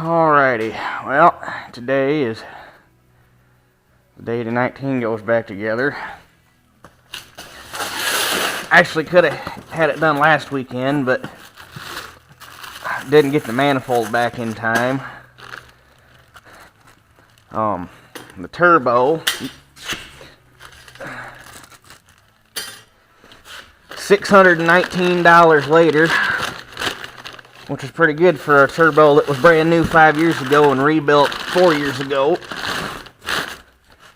Alrighty, well, today is the day the 19 goes back together. Actually could have had it done last weekend, but didn't get the manifold back in time. The turbo, $619 later, which is pretty good for a turbo that was brand new 5 years ago and rebuilt 4 years ago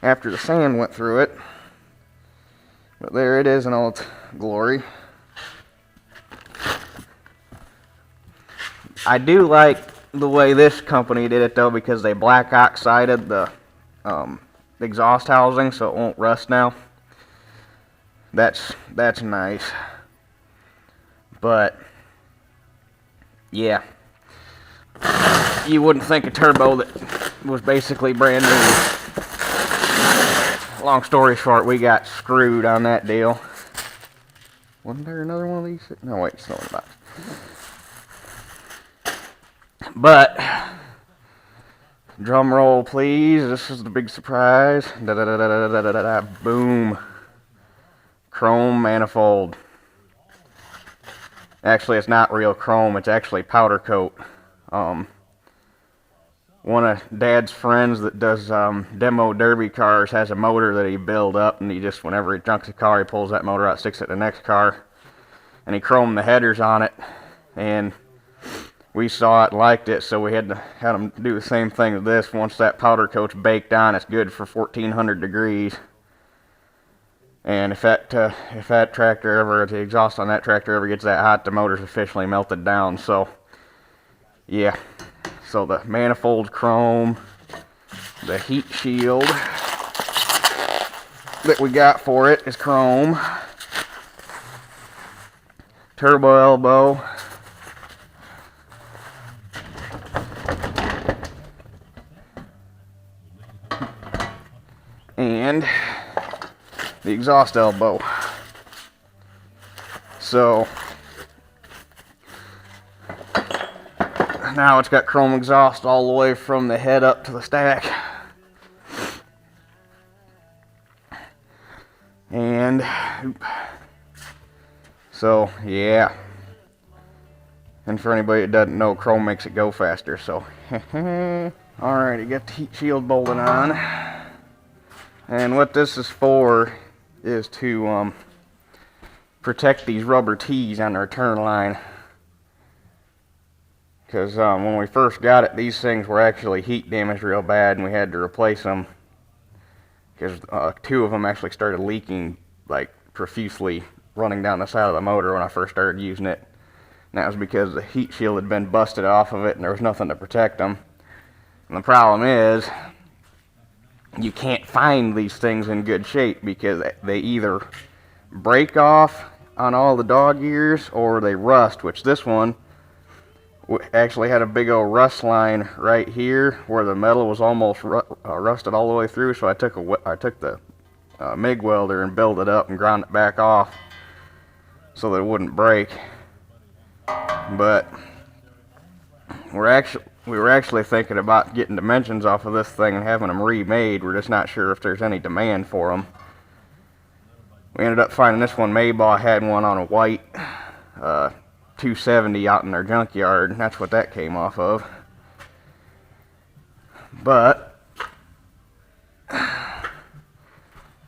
after the sand went through it. But there it is in all its glory. I do like the way this company did it though, because they black oxided the exhaust housing so it won't rust now. That's nice. But yeah, you wouldn't think a turbo that was basically brand new. Long story short, we got screwed on that deal. Wasn't there another one of these? No, wait, it's not. But drum roll, please. This is the big surprise. Boom. Chrome manifold. Actually, it's not real chrome. It's actually powder coat. One of Dad's friends that does demo derby cars has a motor that he built up, and he just, whenever he junks a car, he pulls that motor out, sticks it in the next car, and he chromed the headers on it, and we saw it and liked it, so we had him do the same thing with this. Once that powder coat's baked on, it's good for 1400 degrees. And if that tractor ever, the exhaust on that tractor ever gets that hot, the motor's officially melted down. So yeah, so the manifold chrome, the heat shield that we got for it is chrome, turbo elbow, and the exhaust elbow. So now it's got chrome exhaust all the way from the head up to the stack. And so yeah, and for anybody that doesn't know, chrome makes it go faster. So alright, you got the heat shield bolted on, and what this is for is to protect these rubber tees on the return line, because when we first got it, these things were actually heat damaged real bad, and we had to replace them because two of them actually started leaking like profusely, running down the side of the motor when I first started using it. And that was because the heat shield had been busted off of it and there was nothing to protect them. And the problem is, you can't find these things in good shape because they either break off on all the dog ears or they rust, which this one actually had a big old rust line right here where the metal was almost rusted all the way through. So I took the MIG welder and built it up and ground it back off so that it wouldn't break. But we were actually thinking about getting dimensions off of this thing and having them remade. We're just not sure if there's any demand for them. We ended up finding this one. Maybach had one on a white 270 out in their junkyard, and that's what that came off of. But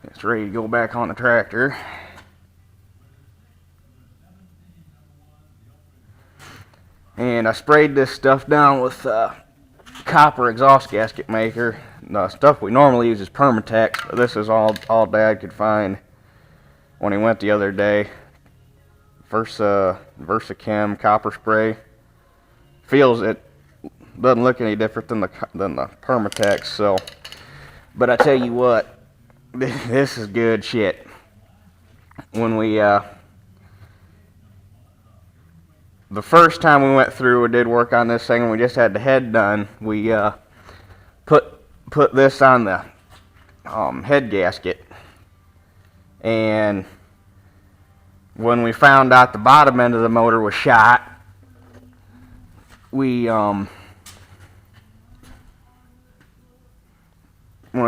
it's ready to go back on the tractor. And I sprayed this stuff down with copper exhaust gasket maker. The stuff we normally use is Permatex, but this is all Dad could find when he went the other day. VersaChem copper spray. Feels it doesn't look any different than the Permatex. So, but I tell you what, this is good shit. When we the first time we went through and did work on this thing, and we just had the head done, we put this on the head gasket, and when we found out the bottom end of the motor was shot, we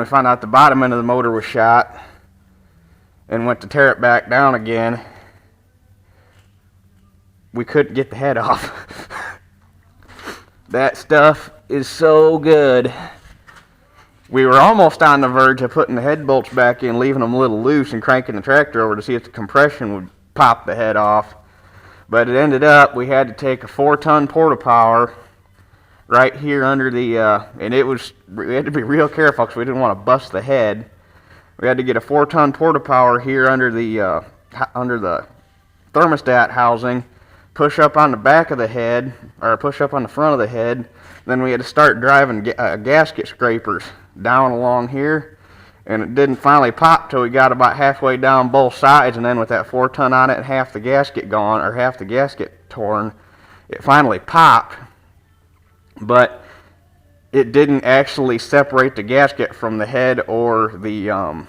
we found out the bottom end of the motor was shot and went to tear it back down again, we couldn't get the head off. That stuff is so good. We were almost on the verge of putting the head bolts back in, leaving them a little loose and cranking the tractor over to see if the compression would pop the head off. But it ended up we had to take a 4-ton porta-power right here under the, we had to be real careful because we didn't want to bust the head. We had to get a 4-ton porta-power here under the thermostat housing, push up on the back of the head, or push up on the front of the head. Then we had to start driving gasket scrapers down along here, and it didn't finally pop till we got about halfway down both sides, and then with that 4-ton on it and half the gasket gone, or half the gasket torn, it finally popped. But it didn't actually separate the gasket from the head or the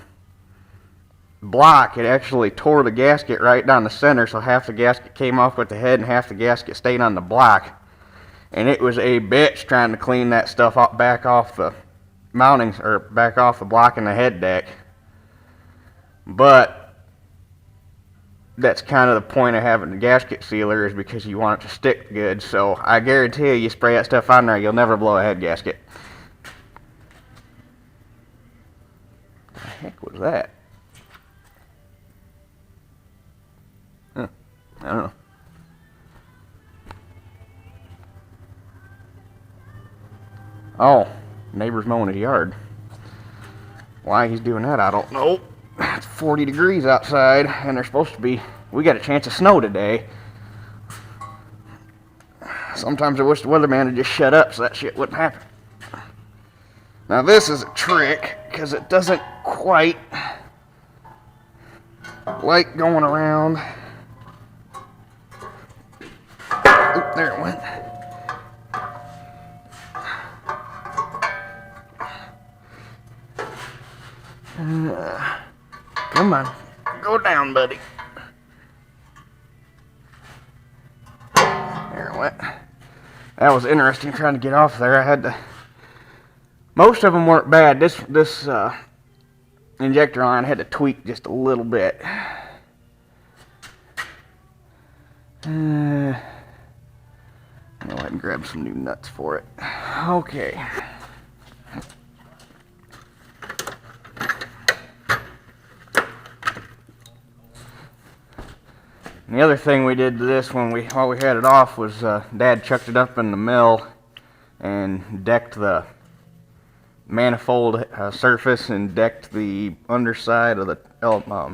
block. It actually tore the gasket right down the center, so half the gasket came off with the head and half the gasket stayed on the block. And it was a bitch trying to clean that stuff up back off the mountings, or back off the block in the head deck. But that's kind of the point of having a gasket sealer, is because you want it to stick good. So I guarantee you spray that stuff on there, you'll never blow a head gasket. What the heck was that? Huh, I don't know. Oh, neighbor's mowing his yard. Why he's doing that, I don't know. It's 40 degrees outside, and they're supposed to be, we got a chance of snow today. Sometimes I wish the weatherman would just shut up so that shit wouldn't happen. Now this is a trick, because it doesn't quite like going around. Oop, there it went. Come on, go down, buddy. There it went. That was interesting trying to get off there. I had to. Most of them weren't bad. This injector line had to tweak just a little bit. I'll go ahead and grab some new nuts for it. Okay. And the other thing we did to this while we had it off was Dad chucked it up in the mill and decked the manifold surface and decked the underside of the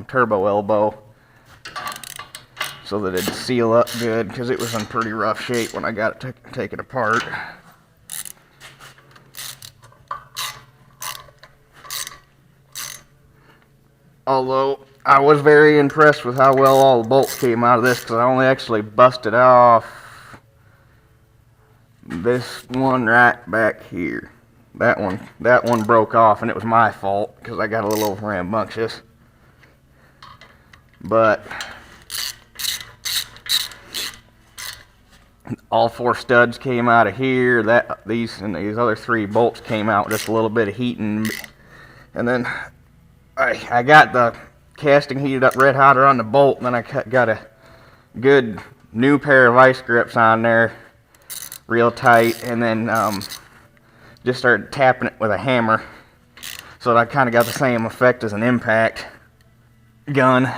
turbo elbow so that it'd seal up good, because it was in pretty rough shape when I got it taken apart. Although I was very impressed with how well all the bolts came out of this, because I only actually busted off this one right back here. That one broke off, and it was my fault because I got a little rambunctious. But all 4 studs came out of here. These other 3 bolts came out with just a little bit of heating, and then I got the casting heated up red hotter on the bolt, and then I got a good new pair of vice grips on there, real tight, and then just started tapping it with a hammer, so that I kind of got the same effect as an impact gun.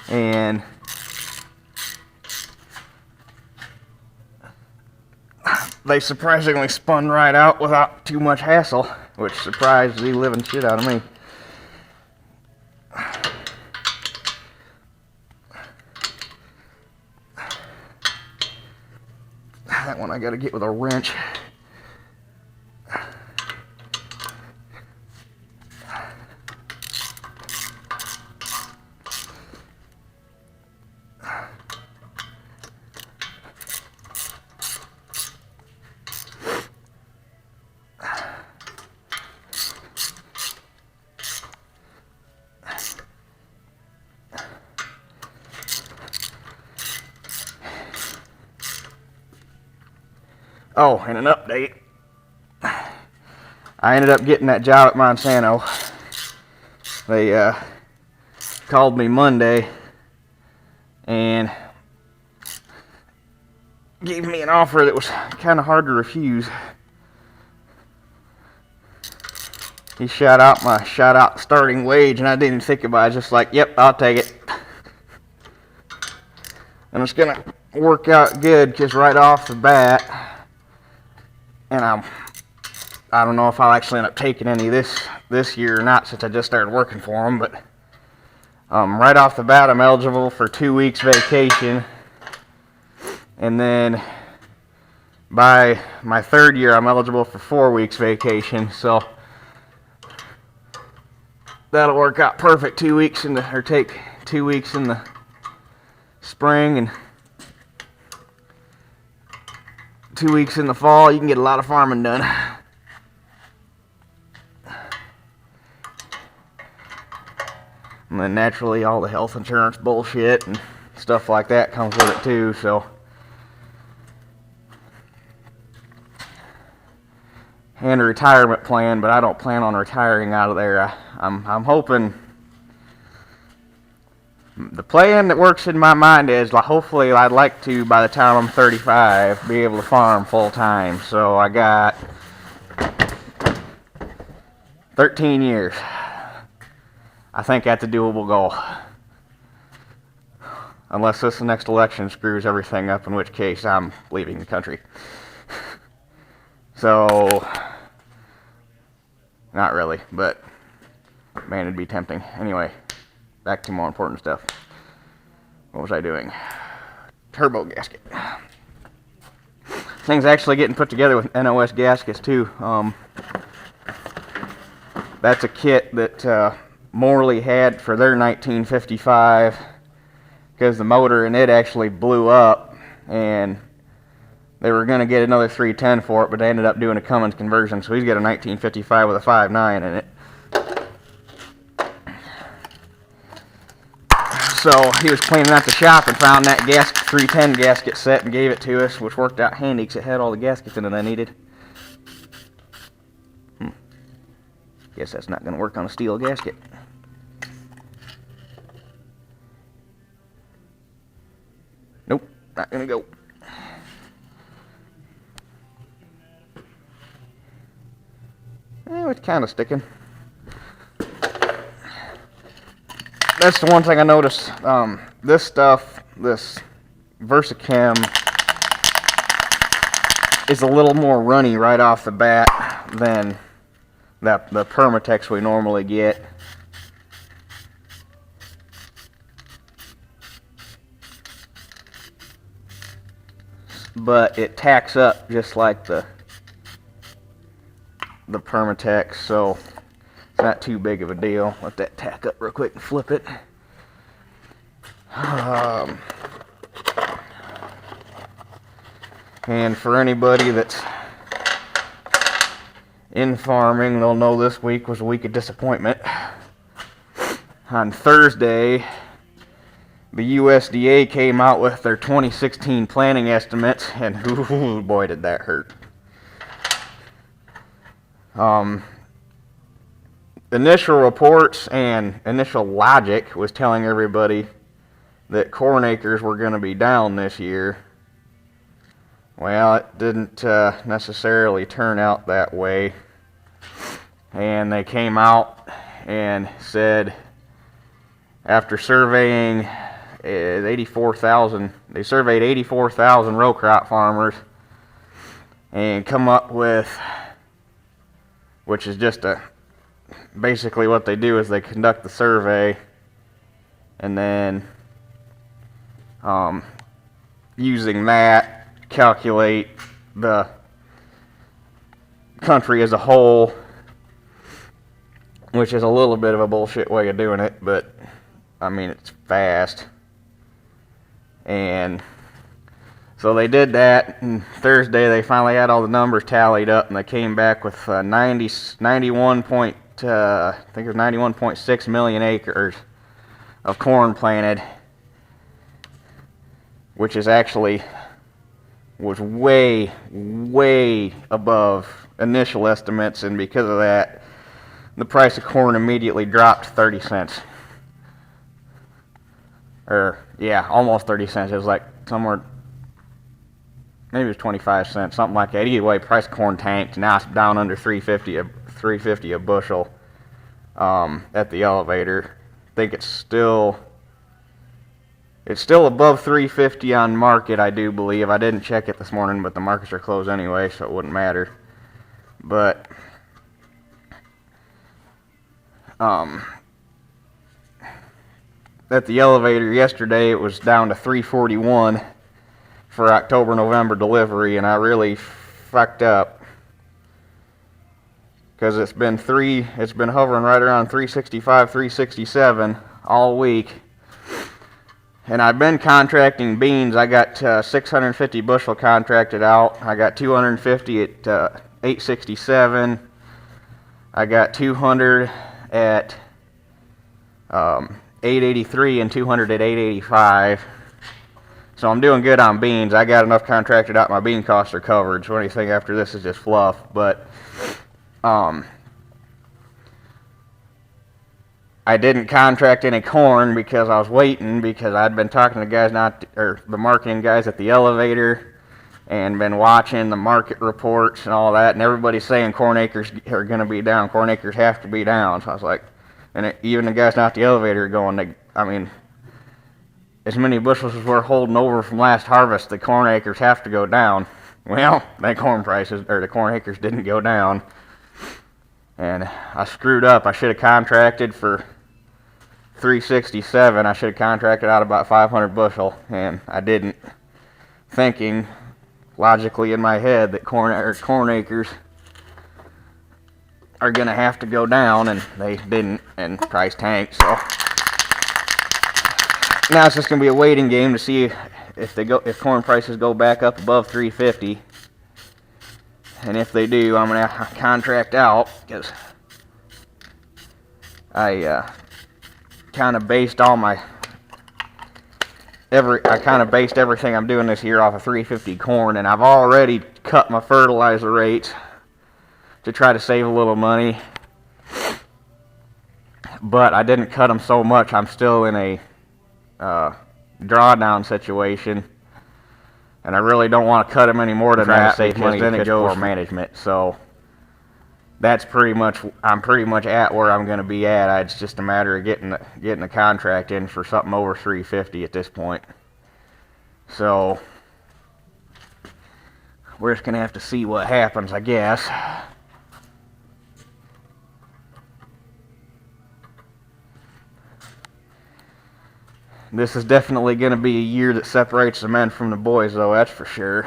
And they surprisingly spun right out without too much hassle, which surprised the living shit out of me. That one I gotta get with a wrench. Oh, and an update. I ended up getting that job at Monsanto. They called me Monday and gave me an offer that was kind of hard to refuse. He shot out starting wage, and I didn't even think about it. I was just like, yep, I'll take it. And it's gonna work out good because right off the bat, and I don't know if I'll actually end up taking any this year or not, since I just started working for them, but right off the bat I'm eligible for 2 weeks vacation, and then by my 3rd year I'm eligible for 4 weeks vacation, so that'll work out perfect. 2 weeks take 2 weeks in the spring and 2 weeks in the fall. You can get a lot of farming done. And then naturally all the health insurance bullshit and stuff like that comes with it too, so. And a retirement plan, but I don't plan on retiring out of there. I'm hoping, the plan that works in my mind is, hopefully I'd like to, by the time I'm 35, be able to farm full time. So I got 13 years. I think that's a doable goal. Unless this next election screws everything up, in which case I'm leaving the country. So, not really, but man, it'd be tempting. Anyway, back to more important stuff. What was I doing? Turbo gasket. Thing's actually getting put together with NOS gaskets too. That's a kit that Morley had for their 1955, because the motor in it actually blew up, and they were going to get another 310 for it, but they ended up doing a Cummins conversion, so he's got a 1955 with a 5.9 in it. So he was cleaning out the shop and found that 310 gasket set and gave it to us, which worked out handy because it had all the gaskets in it I needed. Guess that's not going to work on a steel gasket. Nope, not going to go. It's kind of sticking. That's the one thing I noticed. This stuff, this Versachem, is a little more runny right off the bat than the Permatex we normally get. But it tacks up just like the Permatex, so it's not too big of a deal. Let that tack up real quick and flip it. And for anybody that's in farming, they'll know this week was a week of disappointment. On Thursday, the USDA came out with their 2016 planting estimates, and ooh, boy did that hurt. Initial reports and initial logic was telling everybody that corn acres were going to be down this year. Well, it didn't necessarily turn out that way. And they came out and said, after surveying 84,000, they surveyed 84,000 row crop farmers and come up with, which is just basically what they do is they conduct the survey and then using that calculate the country as a whole, which is a little bit of a bullshit way of doing it, but I mean it's fast. And so they did that, and Thursday they finally had all the numbers tallied up, and they came back with 91.6 million acres of corn planted, which is actually was way above initial estimates, and because of that, the price of corn immediately dropped 30 cents. Or, yeah, almost 30 cents. It was like somewhere, maybe it was 25 cents, something like that. Either way, price of corn tanked. Now it's down under $3.50 a bushel at the elevator. I think it's still above $3.50 on market, I do believe. I didn't check it this morning, but the markets are closed anyway, so it wouldn't matter. But at the elevator yesterday, it was down to $3.41 for October-November delivery, and I really fucked up because it's been hovering right around $3.65, $3.67 all week. And I've been contracting beans. I got 650 bushel contracted out. I got 250 at $8.67. I got 200 at $8.83 and 200 at $8.85. So I'm doing good on beans. I got enough contracted out. My bean costs are covered. So anything after this is just fluff. But I didn't contract any corn because I was waiting, because I'd been talking to guys, the marketing guys at the elevator, and been watching the market reports and all that, and everybody's saying corn acres are going to be down. Corn acres have to be down. So I was like, even the guys not at the elevator going, as many bushels as we're holding over from last harvest, the corn acres have to go down. Well, the corn acres didn't go down. And I screwed up. I should have contracted for $3.67. I should have contracted out about 500 bushel, and I didn't, thinking logically in my head that corn acres are going to have to go down, and they didn't, and price tanked. So now it's just going to be a waiting game to see if corn prices go back up above $3.50. And if they do, I'm going to contract out, because I kind of based everything I'm doing this year off of $3.50 corn, and I've already cut my fertilizer rates to try to save a little money. But I didn't cut them so much. I'm still in a drawdown situation. And I really don't want to cut them any more than that, because then it goes for management. So that's I'm pretty much at where I'm going to be at. It's just a matter of getting a contract in for something over $3.50 at this point. So we're just going to have to see what happens, I guess. This is definitely going to be a year that separates the men from the boys, though, that's for sure.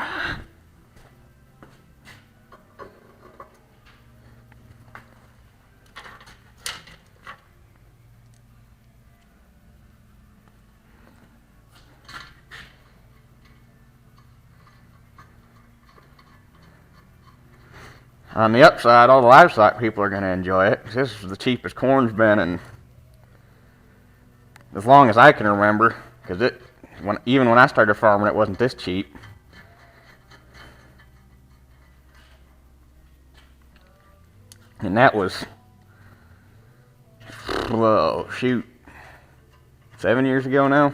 On the upside, all the livestock people are going to enjoy it. This is the cheapest corn's been in as long as I can remember, because even when I started farming, it wasn't this cheap. And that was, 7 years ago now.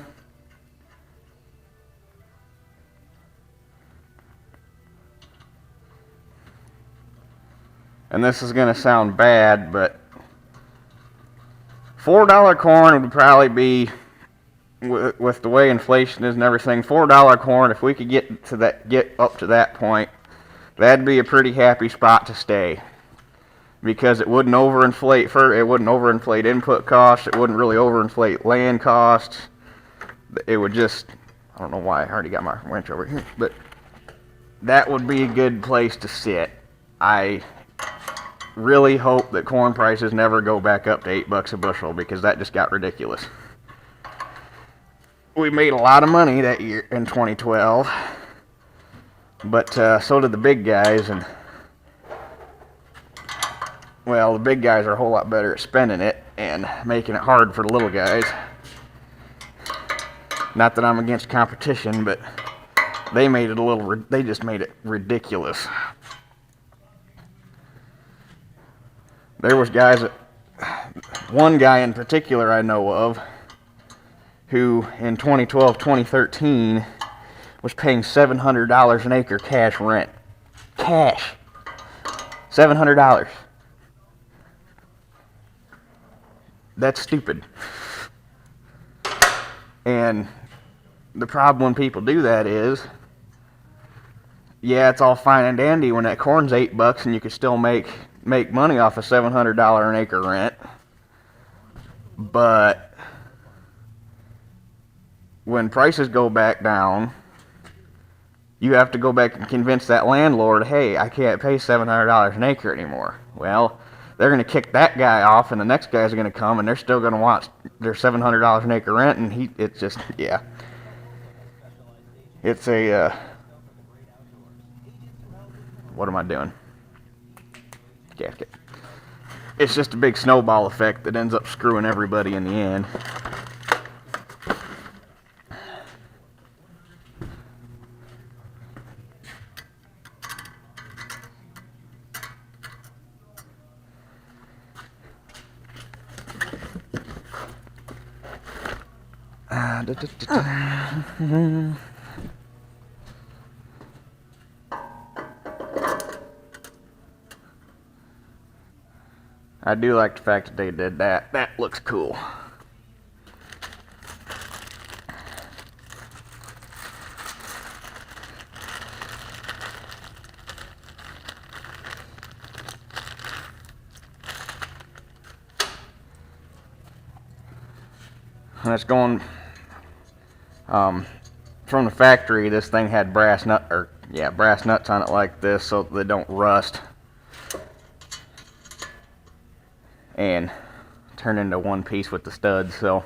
And this is going to sound bad, but $4 corn would probably be, with the way inflation is and everything, $4 corn, if we could get up to that point, that'd be a pretty happy spot to stay. Because it wouldn't overinflate input costs, it wouldn't really overinflate land costs. It would just, I don't know why I already got my winch over here, but that would be a good place to sit. I really hope that corn prices never go back up to $8 a bushel, because that just got ridiculous. We made a lot of money that year in 2012, but so did the big guys, and well, the big guys are a whole lot better at spending it and making it hard for the little guys. Not that I'm against competition, but they just made it ridiculous. there was guys that, one guy in particular I know of, who in 2012, 2013 was paying $700 an acre cash rent. Cash. $700. That's stupid. And the problem when people do that is, yeah, it's all fine and dandy when that corn's $8 and you can still make money off a $700 an acre rent. But when prices go back down, you have to go back and convince that landlord, hey, I can't pay $700 an acre anymore. Well, they're going to kick that guy off, and the next guy's going to come, and they're still going to want their $700 an acre rent, and it's just, yeah. It's a, what am I doing? Gasket. It's just a big snowball effect that ends up screwing everybody in the end. I do like the fact that they did that. That looks cool. And it's going from the factory. This thing had brass nuts on it like this, so they don't rust and turn into one piece with the studs. So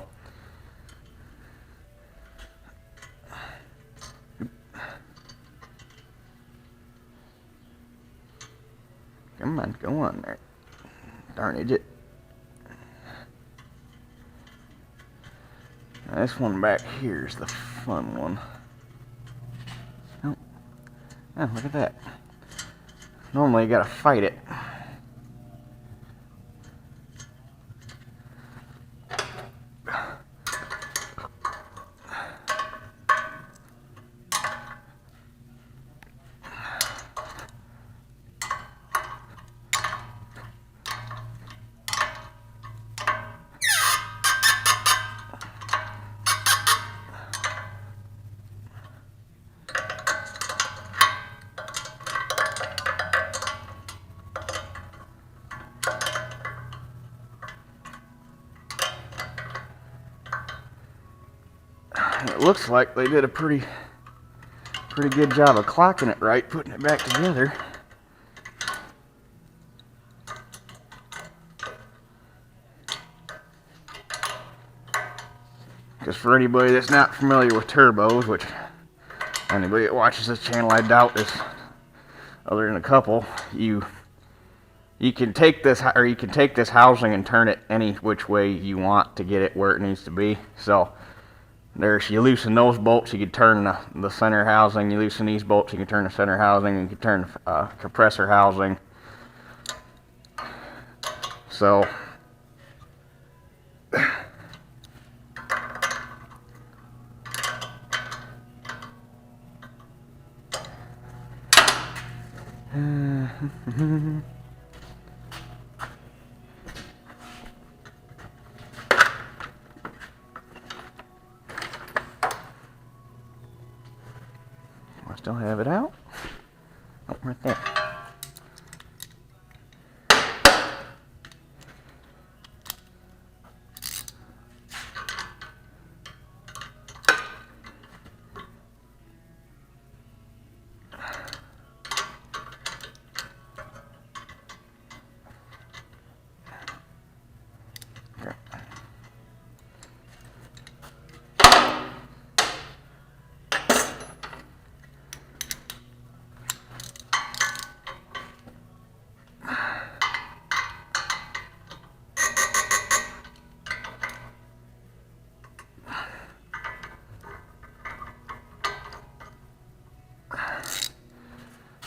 come on, go on there. Darn idiot. Now this one back here is the fun one. Oh, look at that. Normally you gotta fight it. It looks like they did a pretty good job of clocking it right, putting it back together. Because for anybody that's not familiar with turbos, which anybody that watches this channel I doubt is, other than a couple, you can take this housing and turn it any which way you want to get it where it needs to be. So you loosen those bolts, you can turn the center housing. You loosen these bolts, you can turn the center housing. You can turn compressor housing. So I still have it out. Oh, right there.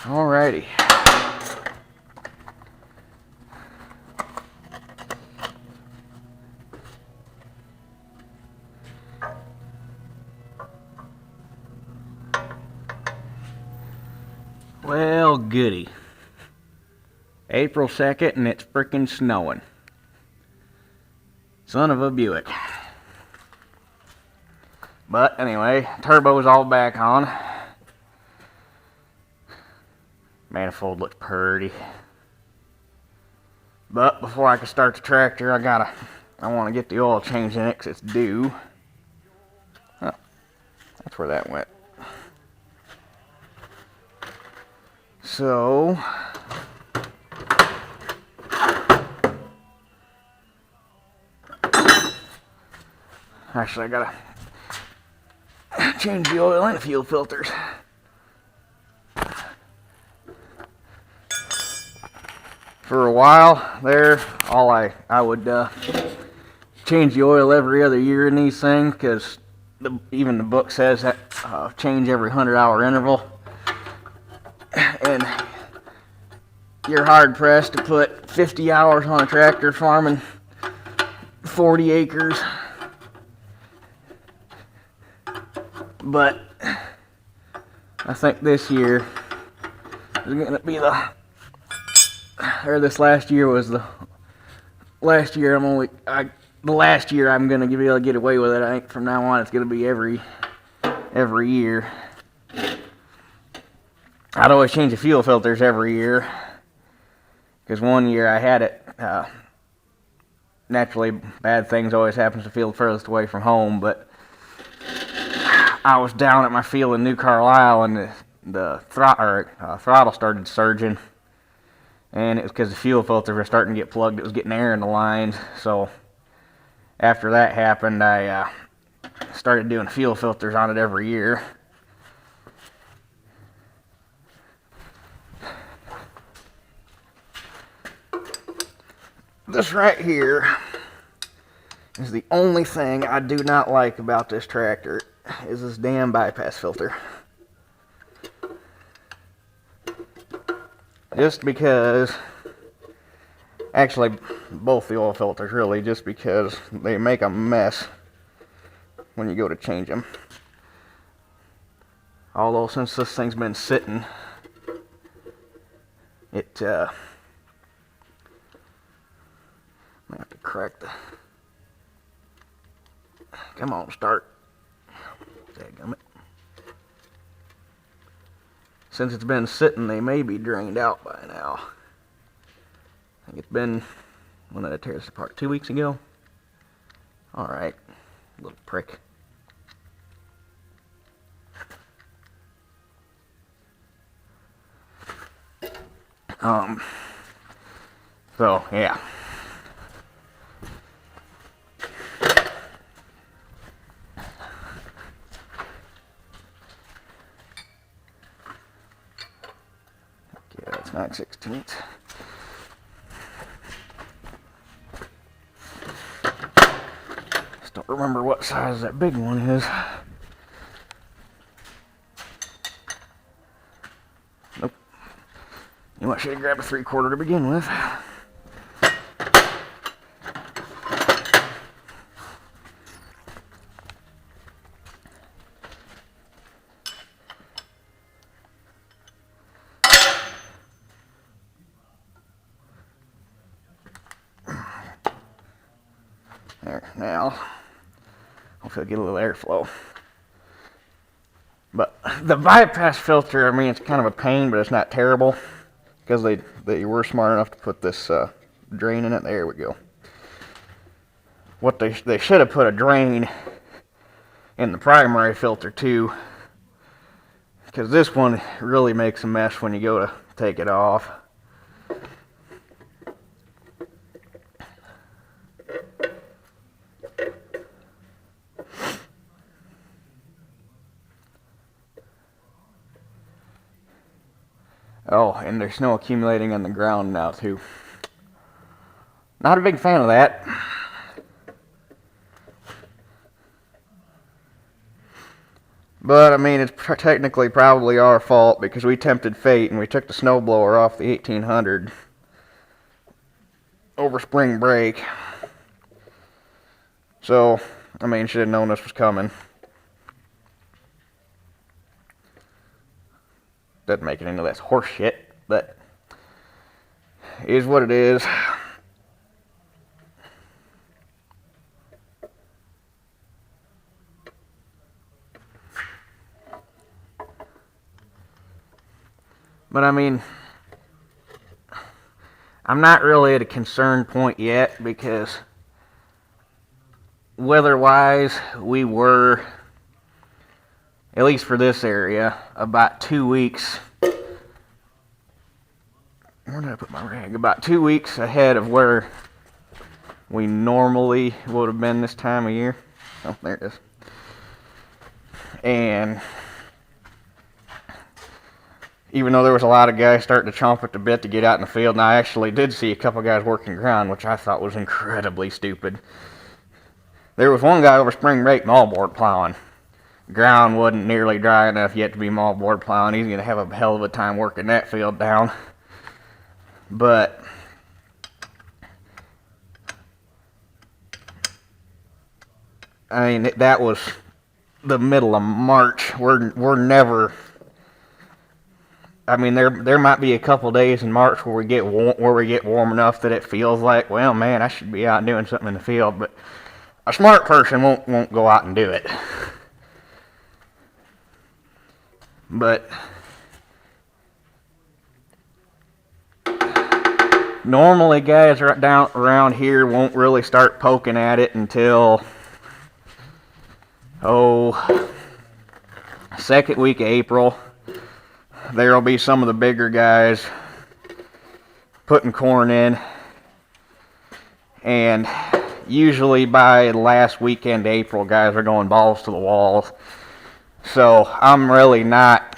Alrighty. Oh, goody. April 2nd and it's freaking snowing. Son of a Buick. But anyway, turbo's all back on. Manifold looks pretty. But before I can start the tractor, I want to get the oil change in it because it's due. Oh, that's where that went. So, actually I gotta change the oil and the fuel filters. For a while there, I would change the oil every other year in these things because even the book says that change every 100-hour interval. And you're hard pressed to put 50 hours on a tractor farming 40 acres. But I think this year is going to be this last year was the last year the last year I'm going to be able to get away with it. I think from now on it's going to be every year. I'd always change the fuel filters every year because one year I had it, naturally bad things always happen to the field furthest away from home, but I was down at my field in New Carlisle and the throttle started surging, and it was because the fuel filters were starting to get plugged. It was getting air in the lines. So after that happened, I started doing fuel filters on it every year. This right here is the only thing I do not like about this tractor, is this damn bypass filter. Just because, actually both the oil filters really, just because they make a mess when you go to change them. Although since this thing's been sitting, it I have to crack the... Come on, start. Dadgummit. Since it's been sitting, they may be drained out by now. I think it's been... When did I tear this apart? 2 weeks ago? Alright. Little prick. So, yeah. Yeah, that's 9/16. Just don't remember what size that big one is. Nope. You might should have grabbed a 3/4 to begin with. There, now, hopefully I'll get a little airflow. But the bypass filter, I mean, it's kind of a pain, but it's not terrible. Because they were smart enough to put this drain in it. There we go. What they should have put a drain in the primary filter too. Because this one really makes a mess when you go to take it off. Oh, and there's snow accumulating on the ground now too. Not a big fan of that. But I mean, it's technically probably our fault because we tempted fate and we took the snowblower off the 1800 over spring break. So, I mean, should have known this was coming. doesn't make it into this horse shit, but it is what it is. But I mean, I'm not really at a concern point yet because weather-wise, we were, at least for this area, about 2 weeks. Where did I put my rag? About 2 weeks ahead of where we normally would have been this time of year. Oh, there it is. And even though there was a lot of guys starting to chomp at the bit to get out in the field, and I actually did see a couple guys working ground, which I thought was incredibly stupid. There was one guy over spring break moldboard plowing. Ground wasn't nearly dry enough yet to be moldboard plowing. He's going to have a hell of a time working that field down. But I mean, that was the middle of March. We're never. I mean, there might be a couple days in March where we get warm enough that it feels like, well, man, I should be out doing something in the field. But a smart person won't go out and do it. But normally, guys down around here won't really start poking at it until second week of April. There'll be some of the bigger guys putting corn in, and usually by the last weekend of April, guys are going balls to the walls. So I'm really not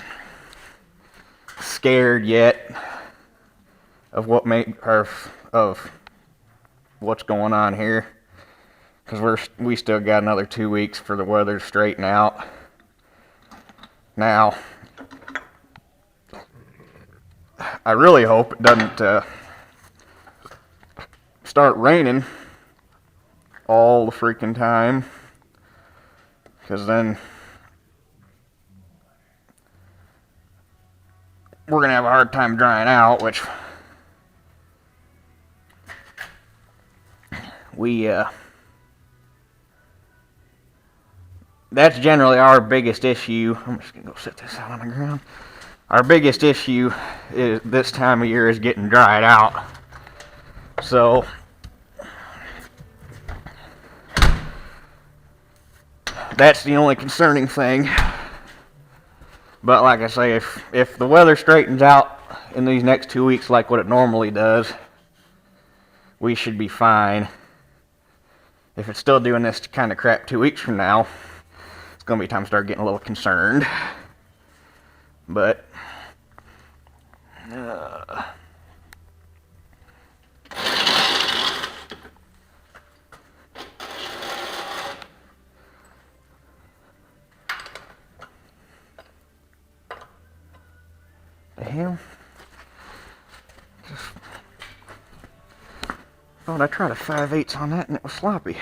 scared yet of of what's going on here, because we still got another 2 weeks for the weather to straighten out. Now, I really hope it doesn't start raining all the freaking time, because then we're going to have a hard time drying out, which that's generally our biggest issue. I'm just going to go sit this out on the ground. Our biggest issue is this time of year is getting dried out. So that's the only concerning thing. But like I say, if the weather straightens out in these next 2 weeks like what it normally does, we should be fine. If it's still doing this kind of crap 2 weeks from now, it's going to be time to start getting a little concerned. But the hell? Thought I tried a 5/8 on that and it was sloppy.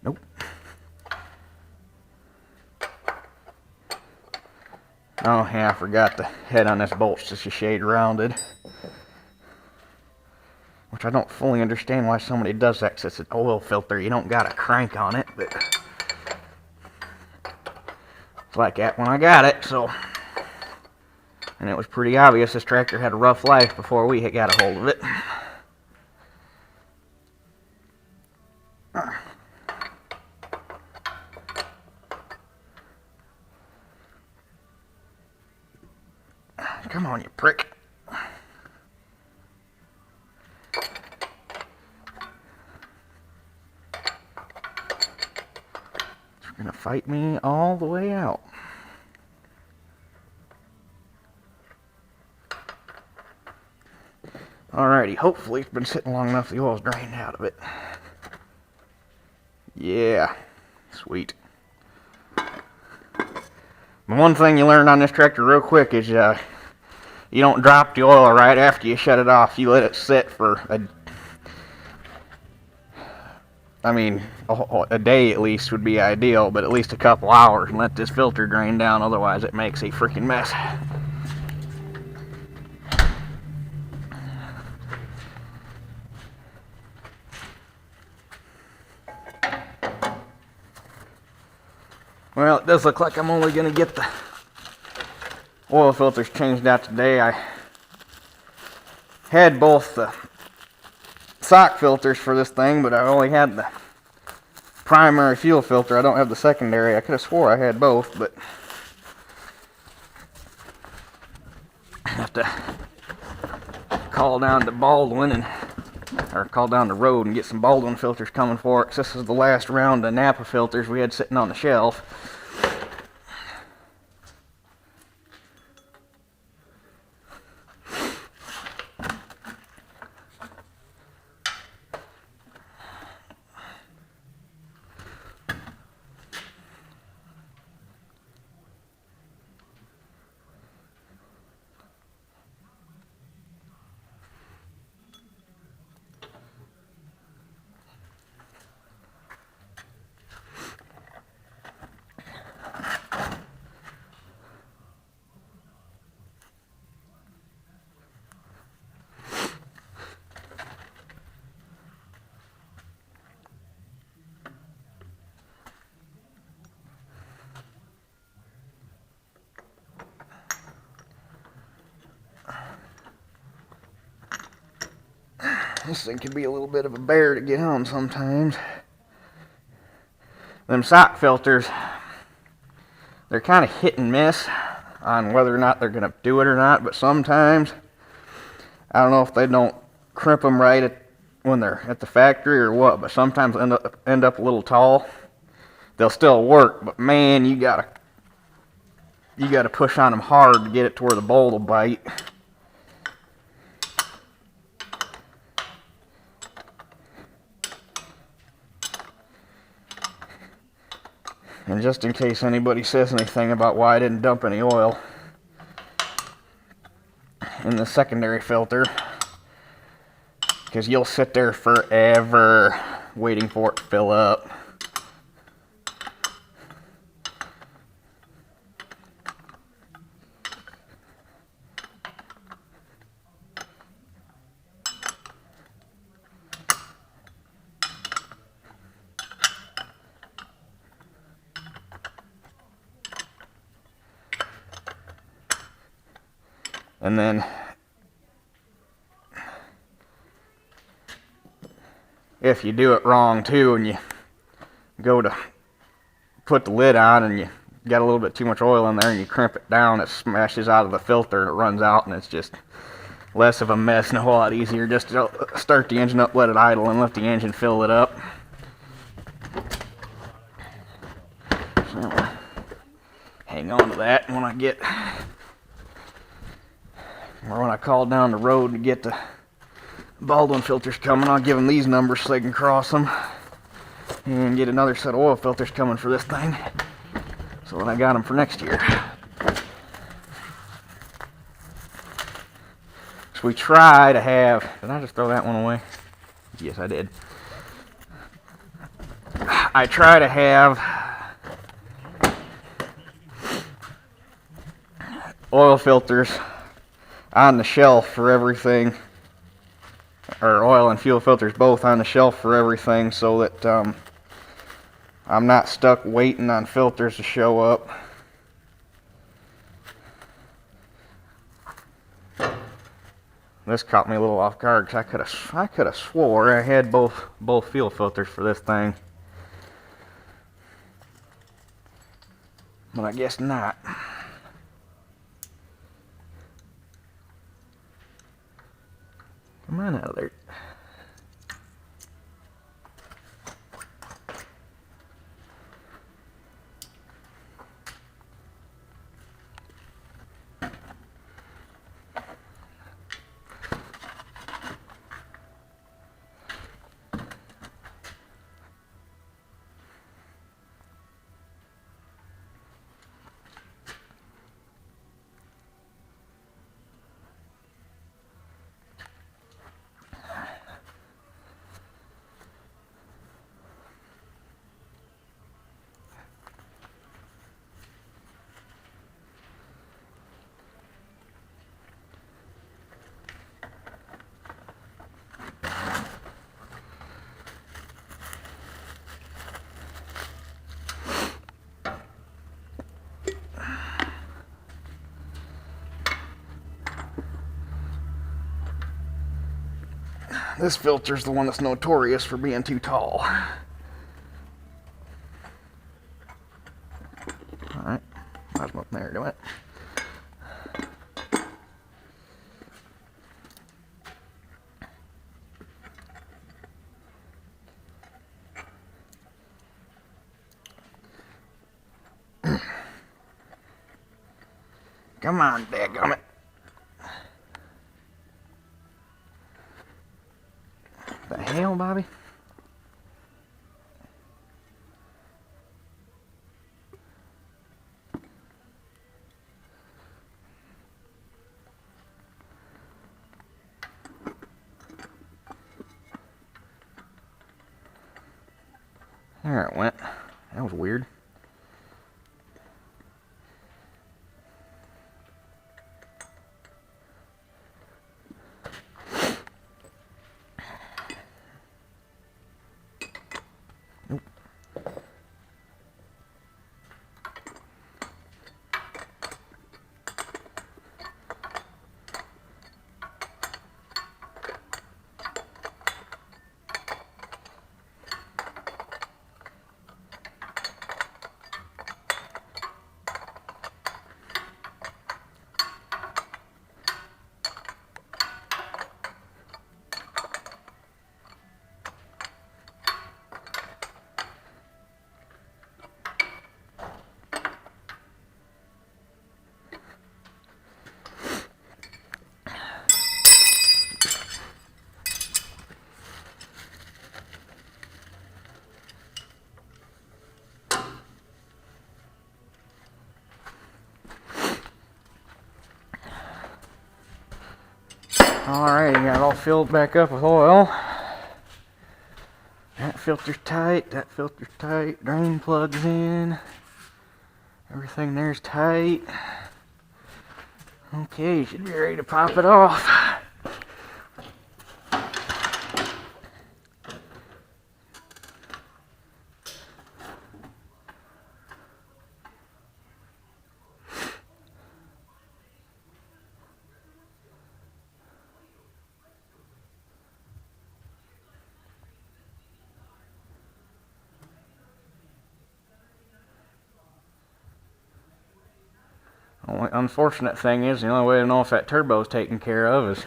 Nope. Oh yeah, I forgot the head on this bolt's just a shade rounded. Which I don't fully understand why somebody does that, because it's an oil filter. You don't got a crank on it, but it's like that when I got it, so. And it was pretty obvious this tractor had a rough life before we got a hold of it. Come on, you prick. You're gonna fight me all the way out. Alrighty, hopefully it's been sitting long enough the oil's drained out of it. Yeah, sweet. The one thing you learned on this tractor real quick is you don't drop the oil right after you shut it off. You let it sit for I mean, a day at least would be ideal, but at least a couple hours and let this filter drain down, otherwise it makes a freaking mess. Well, it does look like I'm only going to get the oil filters changed out today. I had both the sock filters for this thing, but I only had the primary fuel filter. I don't have the secondary. I could have swore I had both, but I have to call down to Baldwin or call down the road and get some Baldwin filters coming for it, 'cause this is the last round of Napa filters we had sitting on the shelf. This thing can be a little bit of a bear to get on sometimes. Them sock filters, they're kind of hit and miss on whether or not they're going to do it or not, but sometimes, I don't know if they don't crimp them right when they're at the factory or what, but sometimes end up a little tall. They'll still work, but man, you gotta push on them hard to get it to where the bolt will bite. And just in case anybody says anything about why I didn't dump any oil in the secondary filter, because you'll sit there forever waiting for it to fill up. And then if you do it wrong too, and you go to put the lid on and you got a little bit too much oil in there and you crimp it down, it smashes out of the filter and it runs out, and it's just less of a mess and a whole lot easier just to start the engine up, let it idle, and let the engine fill it up. So hang on to that when I call down the road to get the Baldwin filters coming. I'll give them these numbers so they can cross them and get another set of oil filters coming for this thing, so that I got them for next year. So we try to have, did I just throw that one away? Yes, I did. I try to have oil filters on the shelf for everything, or oil and fuel filters both on the shelf for everything, so that I'm not stuck waiting on filters to show up. This caught me a little off guard, because I could have swore I had both fuel filters for this thing, but I guess not. Come on out of there. This filter's the one that's notorious for being too tall. Alright, might as well there, do it. Come on, dadgummit. The hell, Bobby? There it went. That was weird. Alright, got it all filled back up with oil. That filter's tight, drain plugs in. Everything there's tight. Okay, you should be ready to pop it off. Only unfortunate thing is, the only way to know if that turbo's taken care of is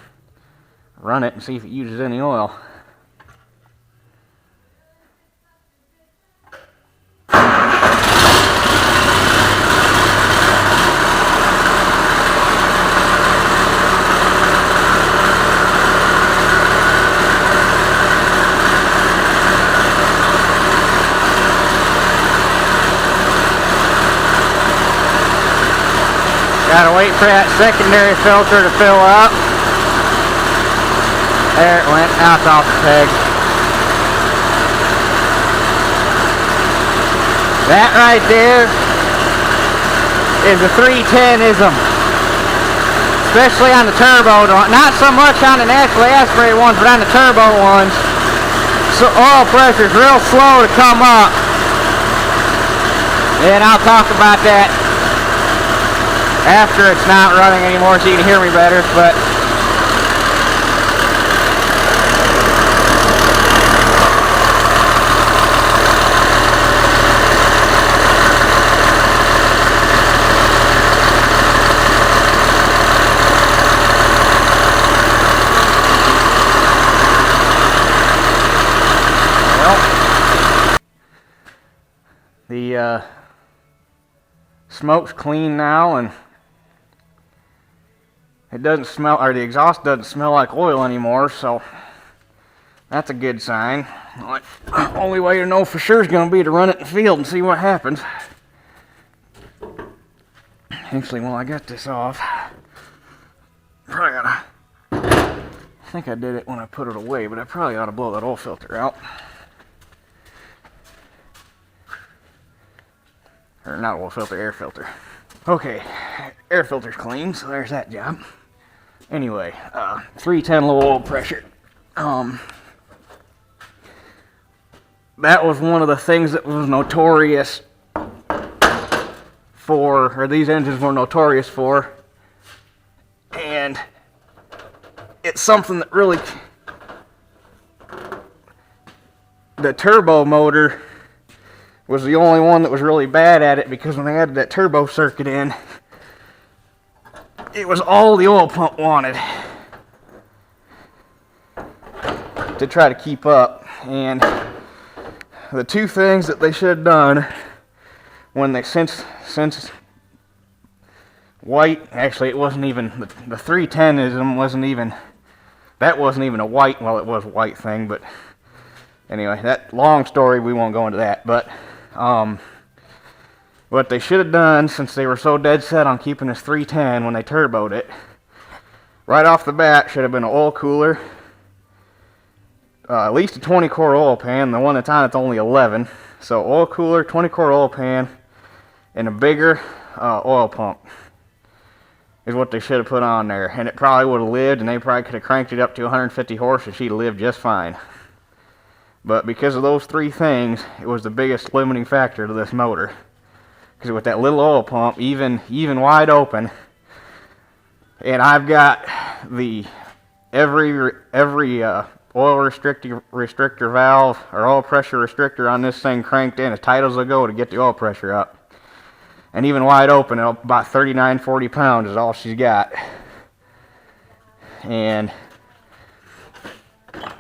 run it and see if it uses any oil. Gotta wait for that secondary filter to fill up. There it went. Now it's off the peg. That right there is a 310-ism. Especially on the turbo. Not so much on the naturally aspirated ones, but on the turbo ones. So oil pressure is real slow to come up. And I'll talk about that after it's not running anymore so you can hear me better, but well, the smoke's clean now, and it doesn't smell, or the exhaust doesn't smell like oil anymore, so that's a good sign. The only way to know for sure is going to be to run it in the field and see what happens. Actually, while I got this off, probably gotta, I think I did it when I put it away, but I probably ought to blow that oil filter out. Or not oil filter, air filter. Okay, air filter's clean, so there's that job. Anyway, 310 low oil pressure. That was one of the things that was notorious for, or these engines were notorious for, and it's something that really the turbo motor was the only one that was really bad at it, because when they added that turbo circuit in, it was all the oil pump wanted to try to keep up. And the two things that they should have done when they, since white, actually it wasn't even, the 310ism wasn't even, that wasn't even a white, well it was a white thing, but anyway, that long story, we won't go into that. But what they should have done, since they were so dead set on keeping this 310 when they turboed it, right off the bat should have been an oil cooler, at least a 20 core oil pan. The one that's on it's only 11, so oil cooler, 20 core oil pan, and a bigger oil pump is what they should have put on there. And it probably would have lived, and they probably could have cranked it up to 150 horse and she'd have lived just fine. But because of those three things, it was the biggest limiting factor to this motor. Because with that little oil pump, even wide open, and I've got the every oil restrictor valve or oil pressure restrictor on this thing cranked in as tight as they'll go to get the oil pressure up. And even wide open, about 39-40 pounds is all she's got. And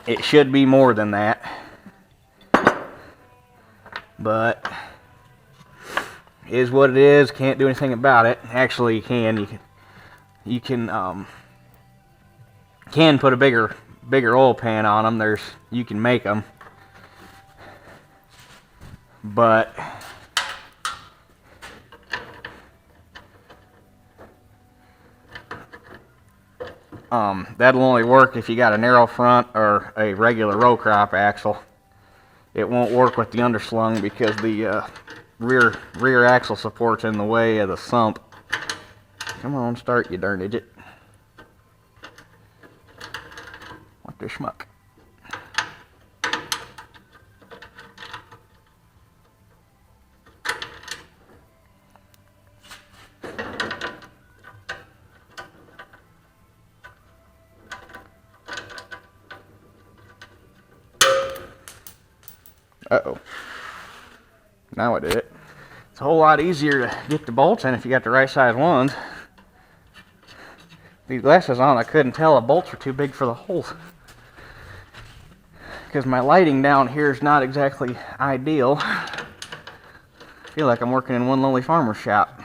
it should be more than that. But is what it is. Can't do anything about it. Actually, you can. You can put a bigger oil pan on them. You can make them, but that'll only work if you got a narrow front or a regular row crop axle. It won't work with the underslung because the rear axle support's in the way of the sump. Come on, start, you darn idiot. What the schmuck? Uh-oh. Now I did it. It's a whole lot easier to get the bolts in if you got the right size ones. These glasses on, I couldn't tell the bolts were too big for the holes. Because my lighting down here is not exactly ideal. I feel like I'm working in one lonely farmer's shop.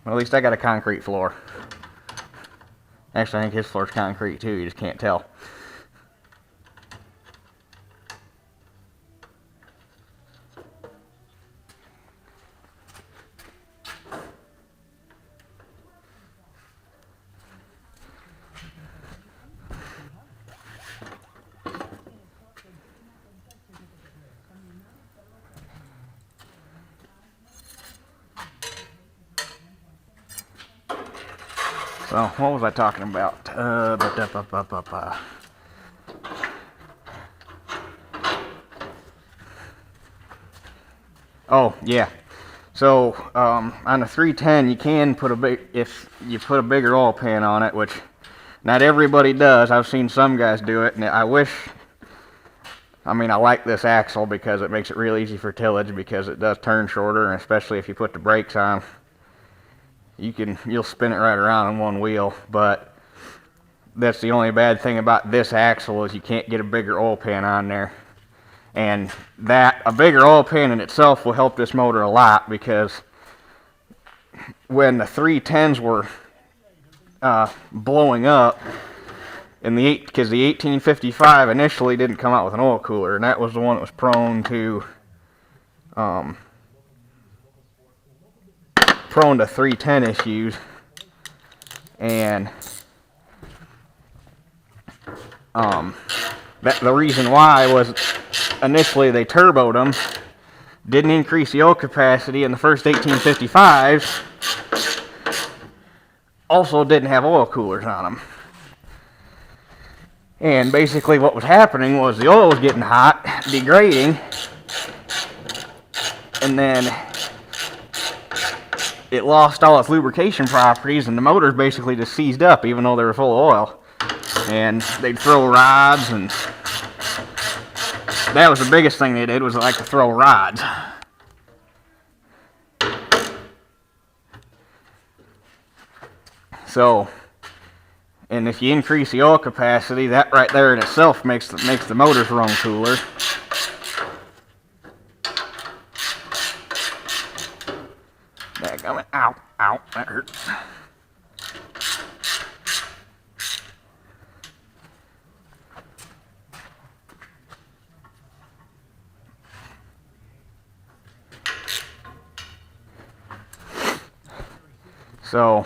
Well, at least I got a concrete floor. Actually, I think his floor's concrete too, you just can't tell. So, what was I talking about? Oh, yeah. So, on the 310, you can put if you put a bigger oil pan on it, which not everybody does. I've seen some guys do it, and I like this axle because it makes it real easy for tillage, because it does turn shorter, and especially if you put the brakes on, you'll spin it right around in one wheel. But that's the only bad thing about this axle, is you can't get a bigger oil pan on there. And a bigger oil pan in itself will help this motor a lot, because when the 310s were blowing up, because the 1855 initially didn't come out with an oil cooler, and that was the one that was prone to 310 issues. And the reason why was, initially they turboed them, didn't increase the oil capacity, and the first 1855s also didn't have oil coolers on them. And basically what was happening was the oil was getting hot, degrading, and then it lost all its lubrication properties, and the motors basically just seized up even though they were full of oil. And they'd throw rods and that was the biggest thing they did, was like to throw rods. So, and if you increase the oil capacity, that right there in itself makes the motors run cooler. Ow, ow, that hurt. So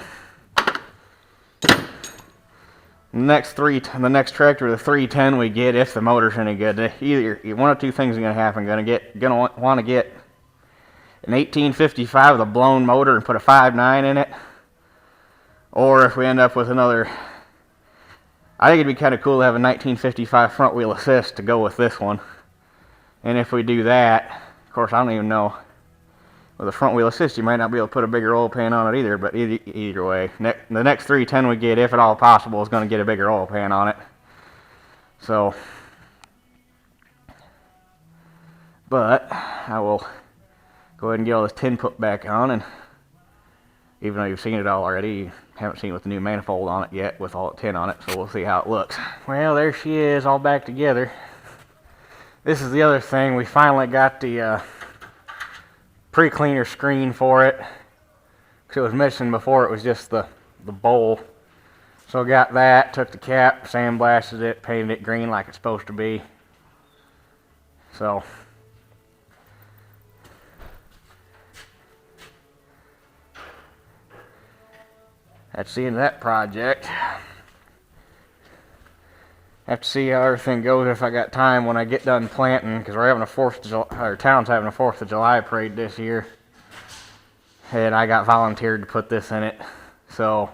the next tractor, the 310 we get, if the motor's any good, either one of two things are gonna happen. Gonna want to get an 1855 with a blown motor and put a 5.9 in it, or if we end up with another, I think it'd be kind of cool to have a 1955 front wheel assist to go with this one. And if we do that, of course, I don't even know. With a front wheel assist, you might not be able to put a bigger oil pan on it either, but either way, the next 310 we get, if at all possible, is going to get a bigger oil pan on it. So, but I will go ahead and get all this tin put back on, and even though you've seen it all already, you haven't seen it with the new manifold on it yet, with all the tin on it, so we'll see how it looks. Well, there she is, all back together. This is the other thing, we finally got the pre-cleaner screen for it, because it was missing before. It was just the bowl. So got that, took the cap, sandblasted it, painted it green like it's supposed to be. So that's the end of that project. Have to see how everything goes if I got time when I get done planting, because we're having a 4th of July, our town's having a 4th of July parade this year, and I got volunteered to put this in it. So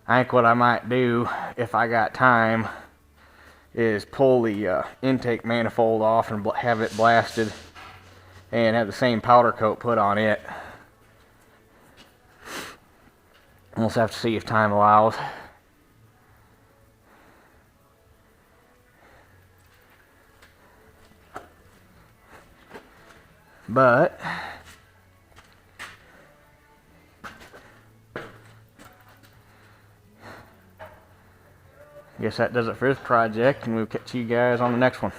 I think what I might do, if I got time, is pull the intake manifold off and have it blasted and have the same powder coat put on it. We'll just have to see if time allows. But I guess that does it for this project, and we'll catch you guys on the next one.